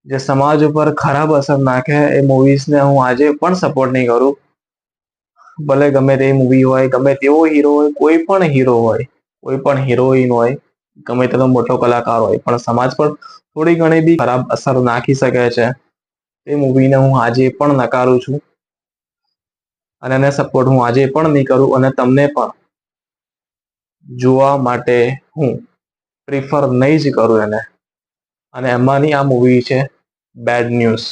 જે સમાજ ઉપર ખરાબ અસર નાખે એ મૂવીઝને હું આજે પણ સપોર્ટ નહીં કરું. ભલે ગમે તે મૂવી હોય, ગમે તેવો હીરો હોય, કોઈ પણ હીરો હોય, કોઈ પણ હિરોઈન હોય, ગમે તેનો મોટો કલાકાર હોય, પણ સમાજ પર થોડી ઘણી બી ખરાબ અસર નાખી શકે છે એ મૂવીને હું આજે પણ નકારું છું અને એને સપોર્ટ હું આજે પણ નહીં કરું અને તમને પણ જોવા માટે હું પ્રિફર નહીં જ કરું એને. અને એમાંની આ મૂવી છે બેડ ન્યૂઝ.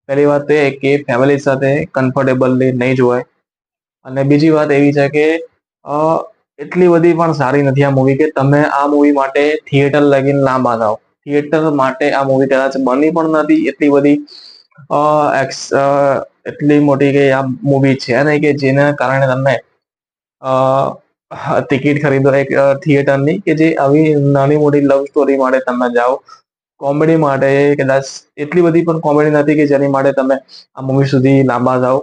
પહેલી વાત એ કે ફેમિલી સાથે કમ્ફર્ટેબલી નહીં જોવાય. અને બીજી વાત એવી છે કે અ, એટલી બધી પણ સારી નથી આ મૂવી કે તમે આ મૂવી માટે થિયેટર લગીને લાંબા થાવ. થિયેટર માટે આ મૂવી કદાચ બની પણ નથી એટલી બધી અ, અ, એટલી મોટી કે આ મૂવી છે નહીં કે જેના કારણે તમને ટિકિટ ખરીદો એક થિયેટરની કે જે આવી નાની મોટી લવ સ્ટોરી માટે તમે જાઓ. કોમેડી માટે કદાચ એટલી બધી પણ કોમેડી નથી કે જેની માટે તમે આ મૂવી સુધી લાંબા જાઓ.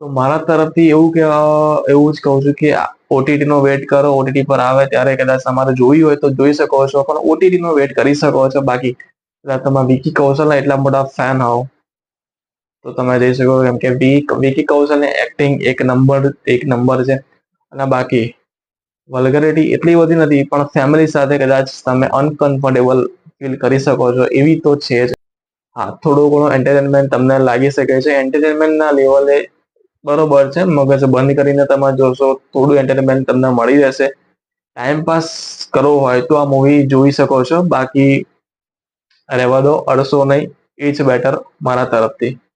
તો મારા તરફથી એવું જ કહું છું કે ઓટીટી નો વેટ કરો. ઓટીટી પર આવે ત્યારે કદાચ તમારે જોવી હોય તો જોઈ શકો છો, પણ ઓટીટી નો વેટ કરી શકો છો. બાકી કદાચ તમે વિકી કૌશલના એટલા મોટા ફેન હોવ તો તમે જઈ શકો. કેમ કે વિકી કૌશલની એક્ટિંગ એક નંબર છે. અને બાકી વલ્ગરિટી એટલી બધી નથી, પણ ફેમિલી સાથે કદાચ તમે અનકમ્ફર્ટેબલ ફીલ કરી શકો છો એવી તો છે જ. હા, થોડું ઘણું એન્ટરટેનમેન્ટ તમને લાગી શકે છે. એન્ટરટેનમેન્ટના લેવલે બરોબર છે. મગજ બંધ કરીને તમે જોશો થોડું એન્ટરટેનમેન્ટ તમને મળી રહેશે. ટાઈમ પાસ કરવો હોય તો આ મૂવી જોઈ શકો છો. બાકી રહેવા દો, અડશો નહીં. ઇટ્સ બેટર મારા તરફથી.